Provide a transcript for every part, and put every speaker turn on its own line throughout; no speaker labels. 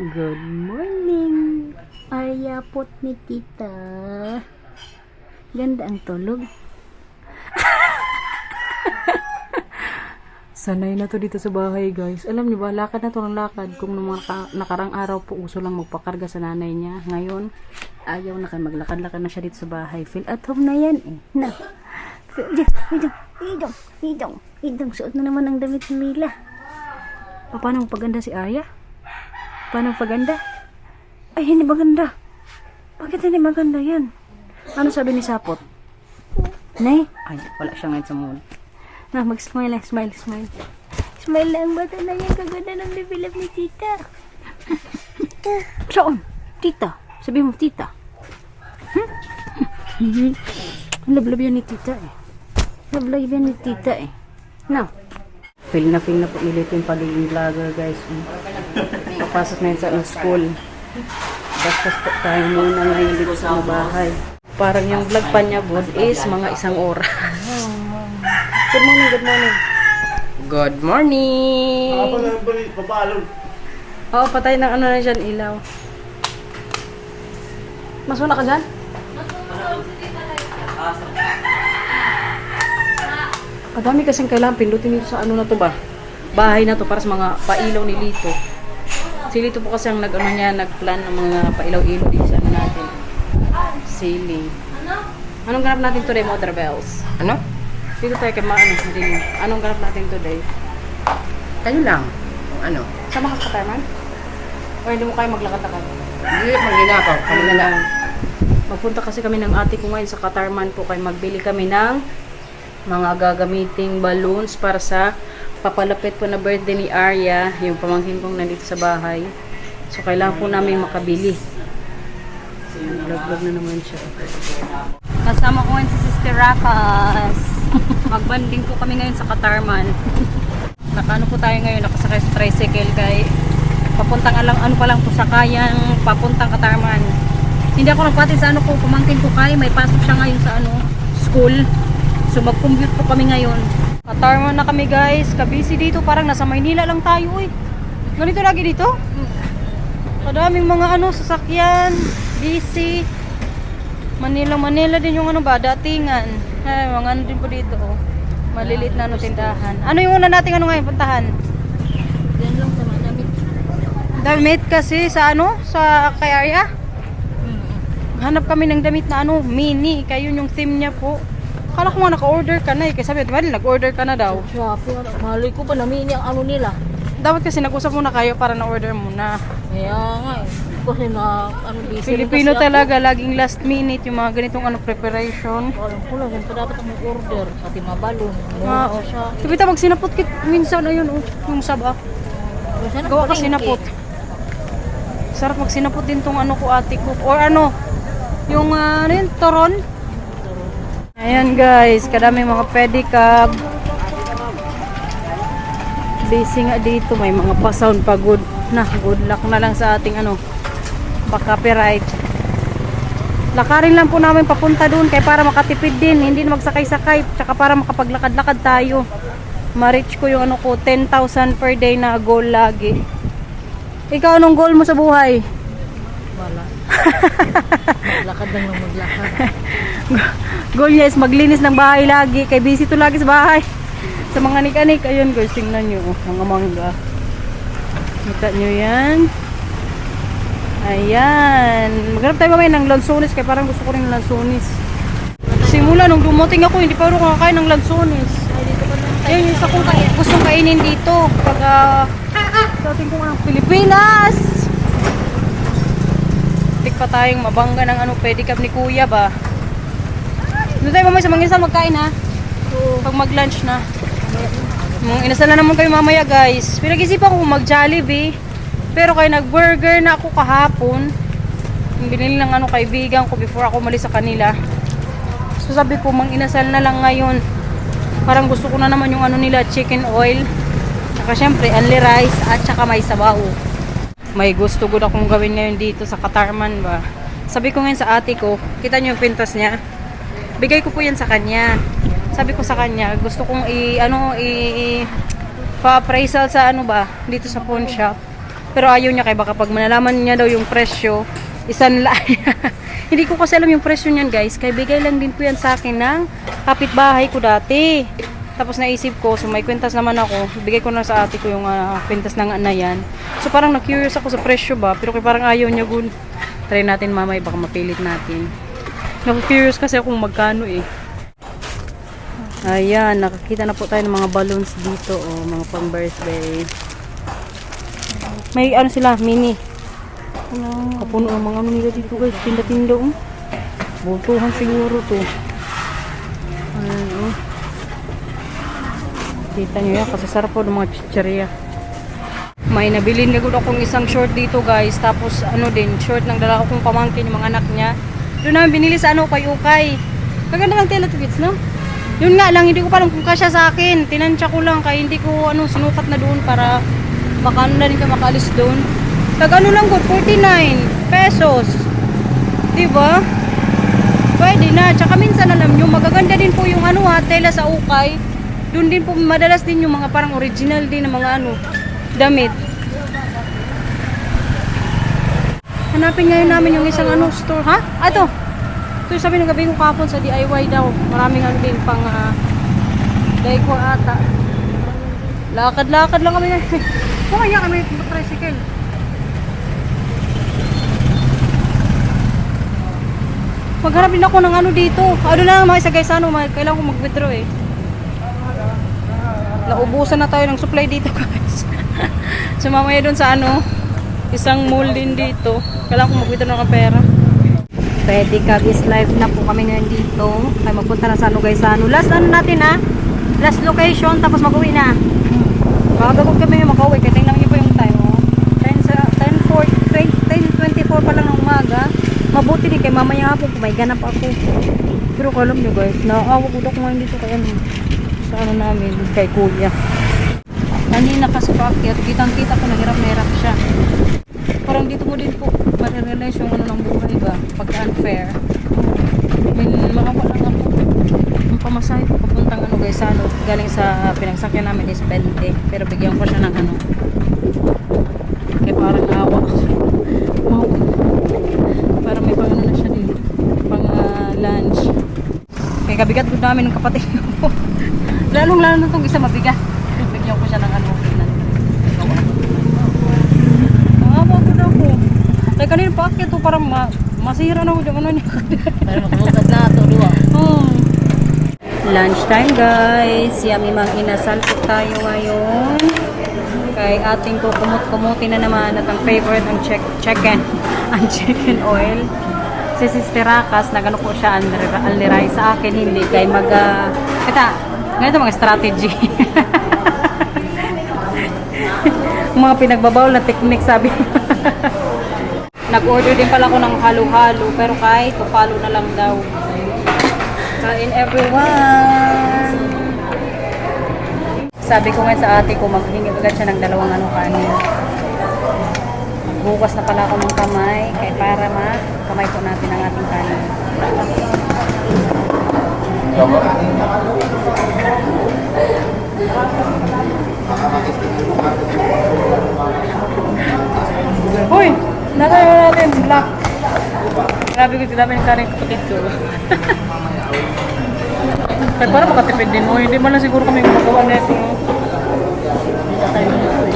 Good morning. Ayapot ni tita. Ganda ang tulog. Sanay na to dito sa bahay, guys. Alam niyo ba, lakad na to ng lakad. Kung nakarang araw po, uso lang magpakarga sa nanay niya. Ngayon, ayaw na kayo, maglakad-lakad na siya dito sa bahay. Feel at home na yan eh. Na. Idong. Suot na naman ang damit ni Mila. Paano paganda si Aya? Paano paganda? Ay, hindi maganda. Bakit hindi maganda yan? Ano sabi ni Sapot? Nay? Ay, wala siya ngayon sa mood. Na, mag-smile. Smile lang, bata na yan. Kaganda ng bibilab ni tita. Saan? Tita. Sabi mo, tita. Love yan ni tita eh. Love yan ni tita eh. Now, feel na po ulit yung pagiging vlogger, guys. Papasok na yun sa school. Basta po tayo muna ngayon dito sa bahay. Parang yung vlog pa niya, Bod, is mga 1 oras. Good morning. Oo, patay ng ano na dyan, ilaw. Masuna ka dyan? Kadami kasing kailangan pindutin dito sa ano na to ba? Bahay na to para sa mga pailaw ni Lito. Si Lito po kasi ang nagplan ng mga pailaw-ilaw dito sa ano natin. Ceiling. Anong ganap natin today, Mother Bells?
Ano?
Dito tayo kay madilim. Anong ganap natin today?
Tayo lang. Ano?
Sama ka sa Katarman? O hindi mo kayo maglakad-lakad?
Hindi, maglinakaw. Kami na lang.
Magpunta kasi kami ng ate ko ngayon sa Katarman po. Kaya magbili kami ng mga gagamiting balloons para sa papalapit po na birthday ni Arya. Yung pamangkin kong nandito sa bahay. So kailangan po namin makabili. Vlog na naman siya. Kasama ko ngayon si Sister Rakas. Magbanding po kami ngayon sa Katarman. Nakano po tayo ngayon, nakasakay sa tricycle kay papuntang ano pa lang po sakayan, papuntang Katarman. Hindi ako nagpatid sa ano ko, pamangkin ko kay may pasok siya ngayon sa school. So mag-commute po kami ngayon. Katarman na kami, guys. Kabisi dito, parang nasa Maynila lang tayo eh. Ganito lagi dito? Kadaming mga sasakyan, busy. Manila din yung datingan. Ay, mga din po dito oh. Maliliit na tindahan. Ano yung una nating ngayon puntahan?
Diyan lang sa damit.
Damit kasi sa sa kay Arya. Hanap kami ng damit na mini. Kaya yun yung theme niya po. Akala ko nga naka-order ka na eh. Kasi sabi, diba nag-order ka na daw.
Shopee, maloy ko pa na mini ang nila.
Dapat kasi nag-usap muna kayo para na-order muna.
Kaya nga eh. Kasi na busy.
Filipino talaga, laging last minute yung mga ganitong preparation.
Walang kulang, ganito dapat ang mag-order. Pati mabalon.
Oo. Kita magsinapot kit minsan ayun yung saba. Gawa ka sinapot. Sarap magsinapot din tong ko ate ko. Or yung yun, toron. Ayan guys, kadami mga pedicab. Busy nga dito, may mga pa-sound pa good luck na lang sa ating pa-copyright. Lakarin lang po namin papunta doon kaya para makatipid din, hindi na magsakay-sakay, tsaka para makapaglakad-lakad tayo. Ma-reach ko yung 10,000 per day na goal lagi. Ikaw, anong goal mo sa buhay?
Wala. Maglakad lang maglakad.
Goal niya is maglinis ng bahay lagi, kaya busy to lagi sa bahay. Sa mga nik-anik, ayun guys, tingnan nyo, mga mangga. Kita nyo yan. Ayan. Maghanap tayo mamaya ng lansones, kaya parang gusto ko rin ng lansones. Simula, nung dumating ako, hindi pa rin kakain ng lansones. Ayun, yung isa kong gustong kainin dito. Pagka, sa ating kong Pilipinas! Tik pa tayong mabangga ng pedicab ni Kuya ba? Doon tayo mamaya sa Manginsan magkain ha. Pag mag-lunch na. Inasal na naman kayo mamaya guys. Pinag-isipan ko mag-Jollibee. Pero kaya nag-burger na ako kahapon. Binili ng kaibigan ko before ako umalis sa kanila. So sabi ko inasal na lang ngayon. Parang gusto ko na naman yung nila chicken oil. Saka syempre only rice at saka may sabaw. May gusto ko akong gawin ngayon dito sa Katarman ba. Sabi ko ngayon sa ate ko, kita niyo yung pintas niya. Bigay ko po yan sa kanya. Sabi ko sa kanya, gusto kong pa-appraisal sa dito sa pawn shop. Pero ayaw niya kaya baka pag malalaman niya daw yung presyo, isanla. Hindi ko kasi alam yung presyo niyan guys. Kaya bigay lang din po yan sa akin ng kapitbahay ko dati. Tapos naisip ko, so may kwintas naman ako. Bigay ko na sa ate ko yung kwintas na nga na yan. So parang na-curious ako sa presyo ba. Pero kaya parang ayaw niya gun. Try natin mamay, baka mapilit natin. Naku-curious kasi ako kung magkano eh. Ayan, nakakita na po tayo ng mga balloons dito. Oh, mga pang birthday. May ano sila, mini. Kapuno ang mga ano nila dito guys. Tinda-tinda oh. Butuhan siguro to. Ayan oh. Kita nyo yan kasi sarap po ng mga chicheria. May nabilin gagod akong isang short dito guys. Tapos ano din, short ng dala kong pamangkin yung mga anak niya. Doon namin binili sa ano, ukay-ukay. Kaganda ng teletubbies no? Yun nga lang, hindi ko pa alam kung kasya sa akin. Tinansya ko lang kaya hindi ko ano, sinukat na doon para baka ano na rin ka makaalis doon. Tag-ano lang po, 49 pesos. Diba? Pwede na. Tsaka minsan alam nyo, magaganda din po yung ano tela sa ukay. Doon din po, madalas din yung mga parang original din na mga ano, damit. Hanapin ngayon namin yung isang ano, store. Ha? Ito. Ito yung sabi ng gabi ko kapon sa DIY daw. Maraming ano din pang decor ata. Lakad-lakad lang kami na. Kaya kami tricycle. Magharap din ako ng ano dito. Ano lang mga isa guys, ano, kailangan ko mag-withdraw eh. Naubusan na tayo ng supply dito guys. So mamaya dun sa ano, isang mall din dito. Kailangan ko mag-withdraw ng pera. Ready ka is live na po kami ngayon dito. Ay magpunta na sa ano guys, sa ano. Last ano natin ha. Last location tapos mag-uwi na. Magagod kami mag-uwi. Kaya tingnan niyo po yung time. Oh. 10:24 pa lang ng umaga. Mabuti din kay mamaya hapon kung may ganap ako. Pero alam nyo guys, naaawa ko ko ngayon dito kay ano, sa ano namin, kay kuya. Kanina kasi paakyat, kitang-kita ko nahirap na hirap siya. Parang dito mo din po, marirealize yung ano ng buhay ba, pagka-unfair. Makawa lang ako. Yung pamasahe ko papuntang ano guys, ano, galing sa pinagsakyan namin is 20. Pero bigyan ko siya ng ano. Kaya parang awa ako. Para may pang ano na siya din, pang lunch. Kaya kabigat ko namin ng kapatid ko. Lalo na itong isa mabigat. Bigyan ko siya ng ano. Awa ko na ako. Kaya kanina pa akyat to parang masira na ako yung ano niya.
Pero makalutas na ito, diwa.
Lunch time guys. Yummy mang inasal po tayo ngayon. Kay ating ko kumut-kumuti na naman at ang favorite ang chicken. Ang chicken oil. Si Sister Rakas, nagano po siya alniray sa akin, hindi. Kay ganito mga strategy. Mga pinagbabawal na technique sabi. Nag-order din pala ako ng halo-halo, pero kahit to follow na lang daw. Kain everyone! Sabi ko nga sa ate ko, maghingi agad siya ng dalawang kanin. Bukas na pala ako ng kamay, kaya para kamay po natin ang ating kanin. Uy! Natayo natin, black. Grabe ko sila ng kanin kapatid ko. Kaya para makatipid din mo, hindi man lang siguro kami magawa na ito.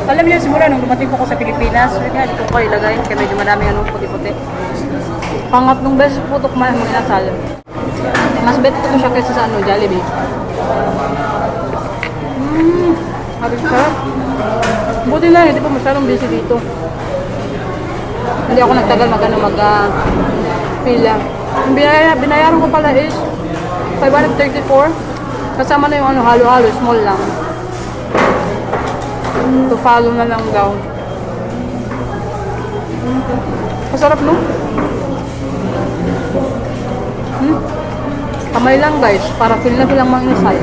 Alam niyo, simula nung dumating po ako sa Pilipinas, hindi ko ko ilagay, kaya medyo madami puti-puti. Pangatlong beses po ito kumain ng inasal. Mas better ko siya kaysa sa Jollibee. Sabi ko, sarap. Buti na, hindi pa masyadong busy dito. Hindi ako nagtagal mag-pila. Yung binayaran ko pala is 534. Kasama na yung halo-halo, small lang. To follow na lang daw. Masarap no? Kamay lang guys, para feel na silang mang inasal.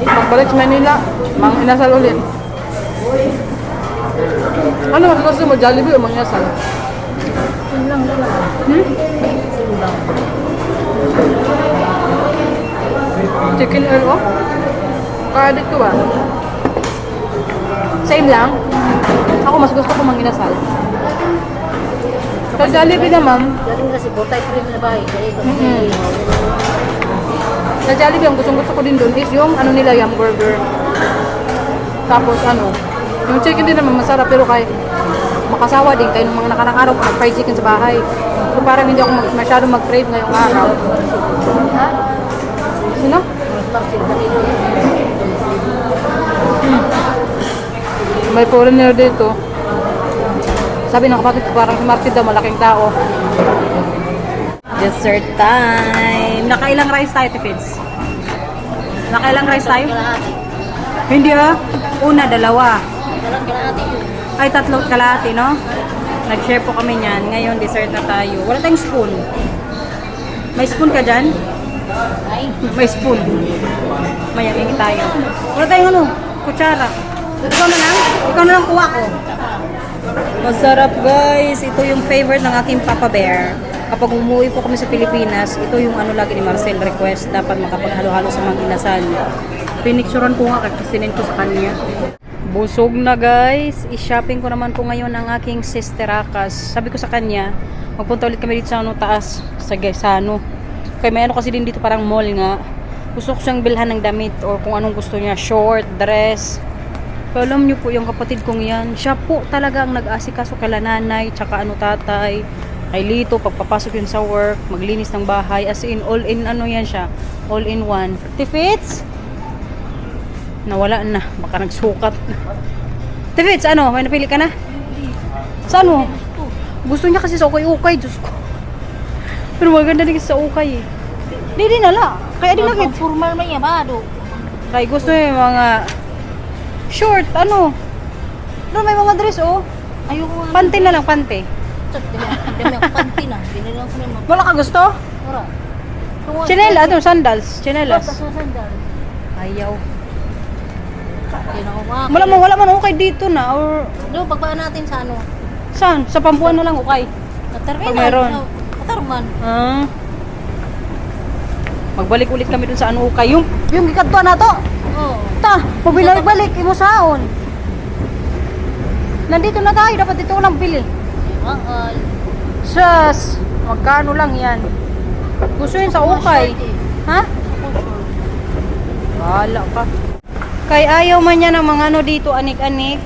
Pagbalik sa Manila, mang inasal ulit. Ano mas gusto mo, Jollibee o mang inasal?
Lang.
Chicken oil oh? Kaya dito ba? Same lang. Ako mas gusto ko manginasal. Sa Jollibee naman,
Galing kasi botay pa rin na bahay.
sa Jollibee, ang gustong gusto ko din doon is yung ano nila, yung burger. Tapos ano, yung chicken din naman masarap pero kahit makasawa din tayo ng mga nakarang araw kung nag-fried chicken sa bahay. So parang hindi ako masyadong mag-crave ngayong araw. Ha? Sino? May foreigner dito. Sabi ng kapatid ko parang si Martin daw malaking tao. Dessert time. Nakailang rice tayo, Tiffins? Nakailang rice tayo? Hindi ah. Una, dalawa. Ay, tatlo kalahati, no? Nag-share po kami niyan. Ngayon, dessert na tayo. Wala tayong spoon. May spoon ka dyan? May spoon. Mayaking tayo. Wala tayong ano, kutsara. Ikaw na lang? Ikaw na lang kuha ko. Masarap guys. Ito yung favorite ng aking Papa Bear. Kapag umuwi po kami sa Pilipinas, ito yung ano lagi ni Marcel request. Dapat makapaghalo-halo sa mga inasal. Pinicturan ko nga kasi sinend ko sa kanya. Busog na guys. I-shopping ko naman po ngayon ang aking sister Akas. Sabi ko sa kanya, magpunta ulit kami dito sa ano, taas. Sa ano. Kaya may ano kasi din dito parang mall nga. Gusto ko siyang bilhan ng damit or kung anong gusto niya. Short, dress. Pero alam niyo po, yung kapatid kong yan, siya po talaga ang nag-asikaso kay nanay, tsaka ano tatay, kay Lito, pagpapasok yun sa work, maglinis ng bahay, as in, all in ano yan siya, all in one. Tifits? Nawala na, baka nagsukat na. Tifits, ano, may napili ka na? Saan mo? Gusto niya kasi sa ukay-ukay, Diyos ko. Pero maganda din kasi sa ukay eh. Di nala, kaya din nakit.
Formal man yan, bado.
Kaya gusto niya yung mga short, ano? Pero may mga dress, oh.
Ayoko nga.
Pante na lang, pante.
Dami ang panty na. Binilang ko naman.
Wala ka gusto?
Wala.
Chinela, ano, sandals, chinelas.
Sandal.
Ayaw.
Yan ako mga.
Wala man okay dito na, or
Doon, pagbaan natin sa ano.
saan? Sa Pambuan na lang, okay.
Terminal.
Pag meron.
Katarman.
Ah. Magbalik ulit kami dun sa ano, okay. Yung gikadto na to.
Oo.
Ta, pabalik imo saon. Nandito na tayo, dapat dito ko lang bili.
Mahal.
Sus, magkano lang yan? Gusto yun sa ukay. Ha? Bahala ka. Kay ayaw man niya ng mga ano dito, anik-anik.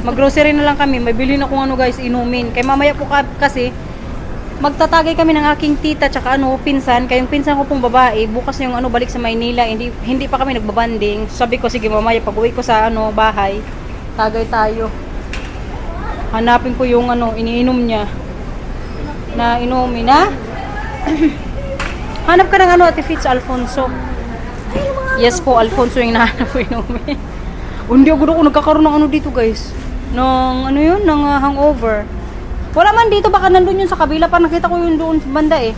Mag-grocery na lang kami. May bili na kung ano guys, inumin. Kay mamaya po kasi, magtatagay kami ng aking tita tsaka ano, pinsan. Kayong pinsan ko pong babae, bukas yung ano, balik sa Maynila. Hindi pa kami nagbabanding. Sabi ko, sige mamaya, pag uwi ko sa ano, bahay, tagay tayo. Hanapin ko yung ano, iniinom niya. Na inumin, ha? Hanap ka ng ano, Ate Fitz, Alfonso. Yes po, Alfonso yung nahanap ko inumin. Hindi ako nagkakaroon ng ano dito guys. Ng ano yun, ng hangover. Wala man dito, baka nandun yun sa kabila pa. Nakita ko yun doon sa banda eh.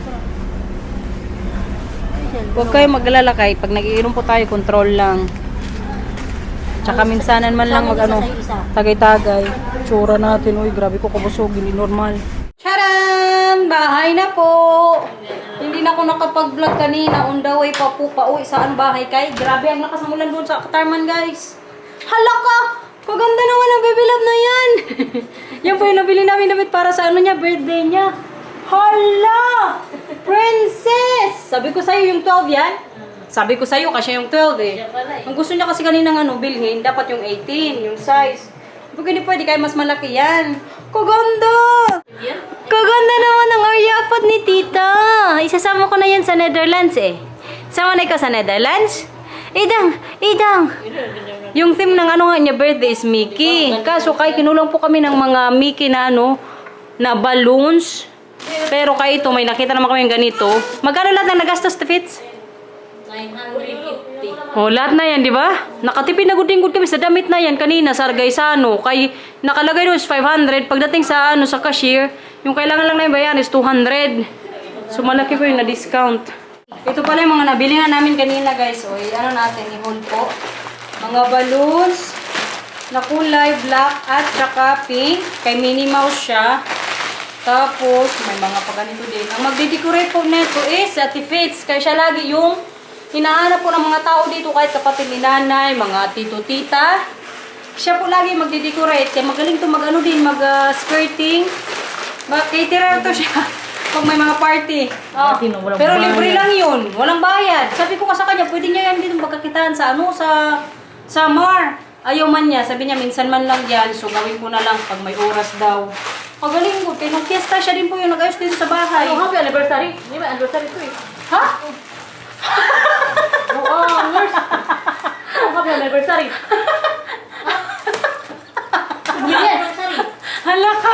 Huwag kayo mag-alala kahit pag nag-iinom po tayo, control lang. Tsaka minsanan man lang mag ano, tagay-tagay. Tsura natin, uy, grabe ko kabusog, hindi normal. Charan! Bahay na po! Hindi na ako nakapag-vlog kanina. On the way pa po pauwi saan bahay kay. Grabe ang lakas ng ulan doon sa Katarman guys. Hala ka! Kaganda naman ang baby love na yan! Yan po yung nabili namin damit para sa ano niya, birthday niya. Hala! Princess! Sabi ko sa'yo yung 12 yan. Sabi ko sa'yo kasi yung 12 eh. Ang gusto niya kasi kaninang ano, bilhin, dapat yung 18, yung size. Pag hindi pwede, kaya mas malaki yan. Kaganda! Kaganda naman ang airpod ni tita. Isasama ko na yan sa Netherlands eh. Sama na ikaw sa Netherlands? Idang! Yung theme ng ano nga niya birthday is Mickey. Kaso kay kinulang po kami ng mga Mickey na ano, na balloons. Pero kay ito, may nakita naman kami yung ganito. Magkano lahat na nagastos, Fitz?
950.
Oh, lahat na yan, di ba? Nakatipid na gudingod kami sa damit na yan kanina sa Argaisano. Kay nakalagay doon is 500. Pagdating sa ano sa cashier, yung kailangan lang na yung bayan is 200. So malaki po yung na-discount. Ito pala yung mga nabili na namin kanina, guys. O, ano natin, i-hold po. Mga balloons na kulay black at saka pink. Kay Minnie Mouse siya. Tapos, may mga paganito din. Ang magde-decorate po nito is Ate Fitz. Kaya siya lagi yung hinahanap po ng mga tao dito kahit kapatid ni nanay, mga tito-tita. Siya po lagi magde-decorate. Kaya magaling to mag-ano din, mag-skirting. Mag-caterer to siya. Pag may mga party. Oh. Pero libre lang yun. Walang bayad. Sabi ko sa kanya, pwede niya yan dito magkakitaan sa Samar. Ayaw man niya. Sabi niya, minsan man lang yan. So, gawin ko na lang pag may oras daw. Magaling ko. Nag-fiesta siya din po yun. Nag-ayos din sa bahay.
Happy anniversary. Hindi ba anniversary to eh?
Ha?
Oo, nurse. Happy anniversary. Anniversary.
Hala ka.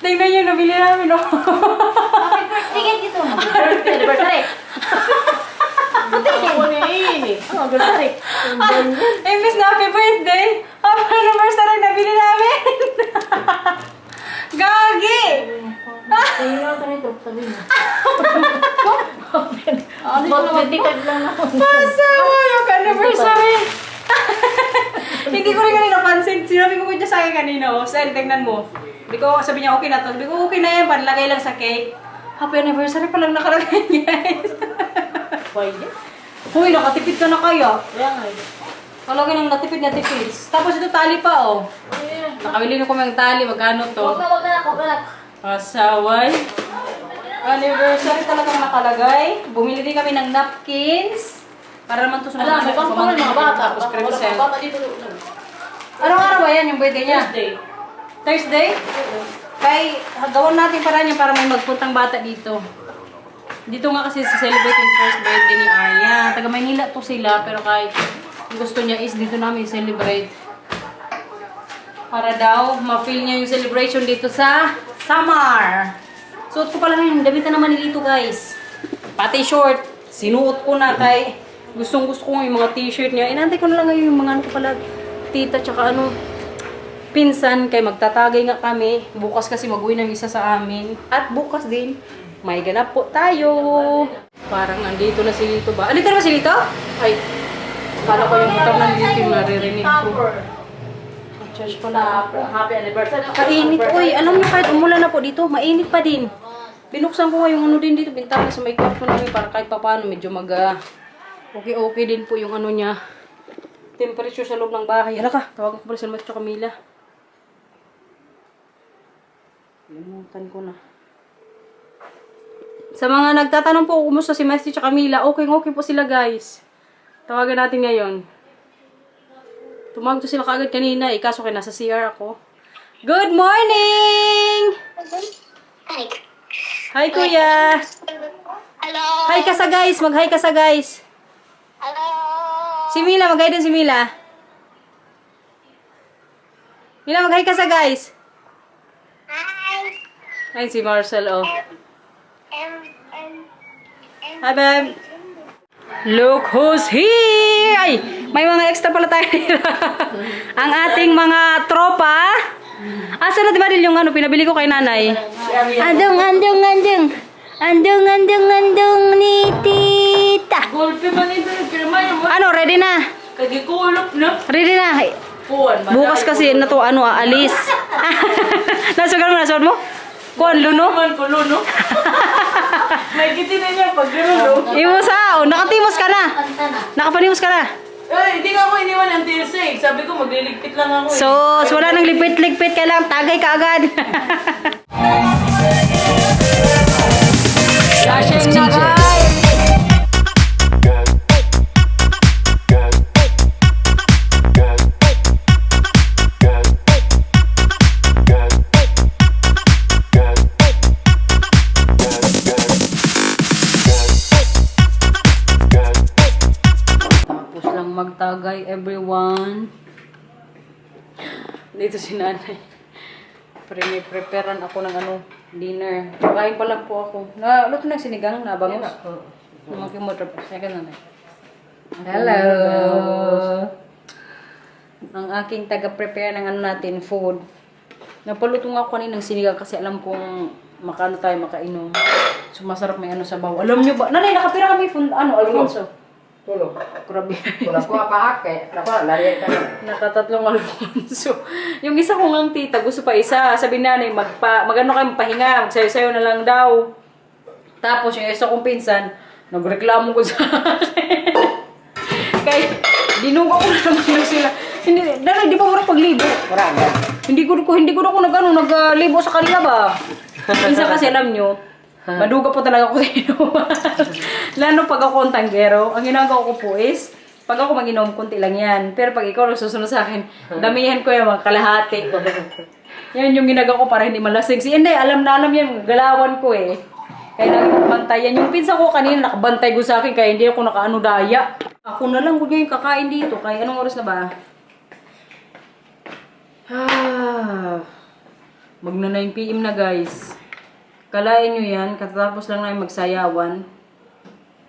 Tingnan niyo, nabili namin. Oh.
Happy birthday ka dito. Happy anniversary. Ako na yun eh. Anniversary.
Imbis na happy birthday, happy anniversary nabili namin. Gagi!
Sa'yo lang ka nito. Sabi mo. Birthday card lang ako.
Masawa yung anniversary. Hindi ko rin kanina napansin. Sinabi ko dyan sa akin kanina. Oh. Sel, tingnan mo. Sabi niya okay na to. Sabi ko okay na yan. Panlagay lang sa cake. Happy anniversary pa lang nakalagay, guys.
Pwede.
Huy, nakatipid ka na kaya.
Kaya nga eh.
Palagay ng natipid na tipid. Tapos ito tali pa, oh. Nakabili na ko ng tali. Magkano to?
Wag na.
Pasaway. Anniversary talagang nakalagay. Bumili din kami ng napkins. Para naman to sa
Alam, may pangpangin mga bata.
Tapos cream
Bata dito.
Anong araw ba yan yung birthday niya?
Thursday.
Thursday? Kay gawin natin para niya para may magpuntang bata dito. Dito nga kasi celebrate yung first birthday ni Arya. Taga Maynila to sila pero kahit gusto niya is dito namin celebrate. Para daw ma-feel niya yung celebration dito sa Samar. Suot ko pala ngayon, damit na naman nilito guys. Pati short, sinuot ko na kay gustong gusto ko yung mga t-shirt niya. Inantay ko na lang ngayon yung mga ano ko pala, tita tsaka ano, pinsan kay magtatagay nga kami. Bukas kasi mag-uwi ng isa sa amin. At bukas din, may ganap po tayo. Parang andito na si Lito ba? Andito na ba si Lito? Ay, kala ko yung butang na Lito yung naririnig ko. Church pala.
Happy anniversary.
Kainit. Uy, alam niyo kahit umulan na po dito, mainit pa din. Binuksan ko nga yung ano din dito, bintana sa may kwarto namin para kahit papaano medyo okay din po yung ano niya. Temperature sa loob ng bahay. Hala ka, tawagan ko pala si Macho Camila. Limutan ko na. Sa mga nagtatanong po kumusta si Macho Camila, okay po sila guys. Tawagan natin ngayon. Tumawag to sila kaagad kanina, kaso kaya nasa CR ako. Good morning!
Hi.
Hi, kuya!
Hello.
Hi ka sa guys! Mag-hi ka sa guys!
Hello.
Si Mila, mag-hi din si Mila. Mila, mag-hi ka sa guys!
Hi.
Ay, si Marcel, oh.
Um,
Hi, babe! Look who's here! Ay, may mga extra pala tayo dito. Ang ating mga tropa. Asa na diba yung ano, pinabili ko kay nanay? Andong ni tita.
Gulpi man ito yung pirma yung
Ano, ready na?
kagikulop na.
Ready na.
Kuwan.
Bukas kasi na to, ano, alis. Nasugat mo? Kuan, luno?
Man ko luno. May kitin na niya pag luno.
Imusa, oh, nakatimos ka na. Nakapanimos ka na.
Eh, hindi ka ako iniwan ng TSA. Sabi ko, magliligpit lang ako eh.
So, wala nang lipit-lipit, kailangan tagay ka agad. Flashing na guys! Tapos lang magtagay everyone. Dito si nanay. Preparean ako ng ano, dinner. Kain pa lang po ako. Luto ng sinigang na bangus. Lumaki mo trap. Second nanay. Hello. Ang aking taga-prepare ng ano natin, food. Napaluto nga ako kanina ng sinigang kasi alam kong makano tayo makainom. So masarap may ano sa baw. Alam nyo ba? Nanay, nakapira kami Alfonso.
Tulo.
Grabe.
Wala ko apahake. Dapat lari ka.
Nakatatlong Alfonso. Yung isa kong ang tita, gusto pa isa. Sabi nanay, magano kayo, magpahinga. Magsayo-sayo na lang daw. Tapos yung isa kong pinsan, nagreklamo ko sa akin. Kaya, dinugo ko na naman yung sila. Hindi, dahil di ba mura paglibo?
Maragad.
Hindi ko na ako naglibo sa kanila ba? Minsan kasi alam nyo, maduga po talaga ako sa inuman. Lalo pag ako ang tanggero, ang ginagawa ko po is, pag ako mag-inom, konti lang yan. Pero pag ikaw nagsusunod sa akin, damihan ko yung mga kalahati. Yan yung ginagawa ko para hindi malasing. Si Inday, alam na alam yan, galawan ko eh. Kaya nakabantayan. Yung pinsa ko kanina, nakabantay ko sa akin, kaya hindi ako nakaano daya. Ako na lang, yung kakain dito. Kaya anong oras na ba? Magna 9 PM na guys. Kalain nyo yan, katatapos lang na magsayawan.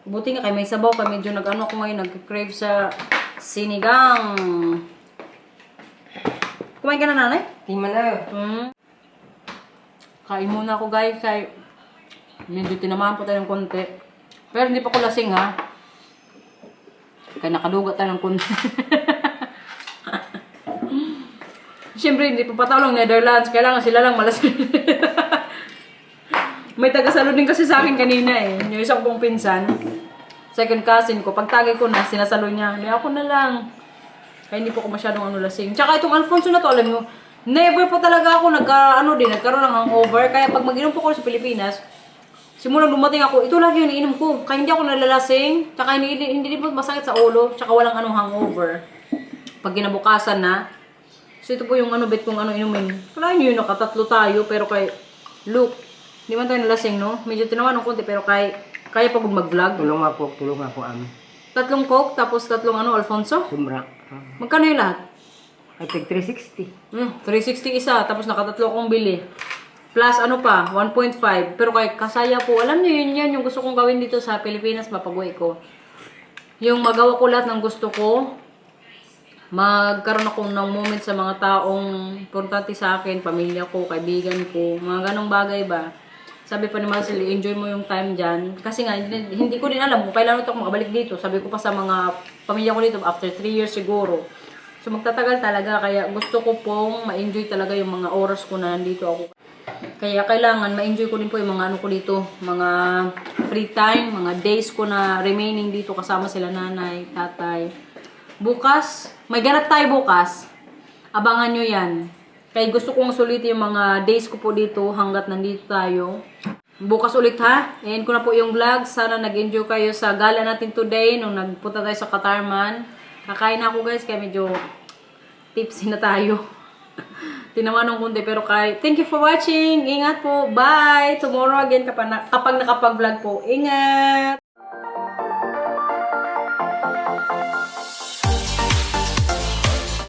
Buti nga kay may sabaw pa, medyo nag-ano ako ngayon, nag-crave sa sinigang. Kumain ka na nanay?
Di man na.
Kain muna ako guys, kay medyo tinamaan po tayo ng konti. Pero hindi pa ko lasing ha. Kaya nakadugat tayo ng konti. Siyempre, hindi pa patawlang Netherlands. Kailangan sila lang malasing. May taga-salo din kasi sa akin kanina eh. Yung isang kong pinsan. Second cousin ko. Pag tagay ko na, sinasalo niya. Hindi ako na lang. Kaya hindi po ako masyadong lasing. Tsaka itong Alfonso na to, alam nyo, never po talaga ako nagkaroon ng hangover. Kaya pag mag-inom po ako sa Pilipinas, simulang dumating ako, ito lagi yung iniinom ko. Kaya hindi ako nalalasing. Tsaka hindi din po masakit sa ulo. Tsaka walang hangover. Pag ginabukasan na, so ito po yung bet kung inumin. Kala nyo yun, nakatatlo tayo, pero kay Luke, hindi man tayo nalasing, no? Medyo tinawa ng konti, pero kaya pag mag-vlog.
Tulong ako am.
3 Coke, tapos 3 Alfonso.
Sumra.
Magkano yung lahat?
I take 360.
360 isa, tapos nakatatlo akong bili. Plus 1.5. Pero kay kasaya po, alam nyo yun yan, yung gusto kong gawin dito sa Pilipinas, mapag-uwi ko. Yung magawa ko lahat ng gusto ko, magkaroon ako ng moment sa mga taong importante sa akin, pamilya ko, kaibigan ko, mga ganong bagay ba. Sabi pa ni Marcel, enjoy mo yung time dyan. Kasi nga, hindi ko din alam kung kailan ito ako makabalik dito. Sabi ko pa sa mga pamilya ko dito, after 3 years siguro. So magtatagal talaga, kaya gusto ko pong ma-enjoy talaga yung mga oras ko na nandito ako. Kaya kailangan ma-enjoy ko din po yung mga ko dito, mga free time, mga days ko na remaining dito kasama sila nanay, tatay. Bukas, may ganap tayo bukas. Abangan nyo yan. Kaya gusto kong sulitin yung mga days ko po dito hanggat nandito tayo. Bukas ulit ha. Ayan ko na po yung vlog. Sana nag-enjoy kayo sa gala natin today nung nagpunta tayo sa Katarman. Kakain na ako guys kaya medyo tipsy na tayo. Tinaman ng kundi pero kay thank you for watching. Ingat po. Bye. Tomorrow again kapag nakapag-vlog po. Ingat.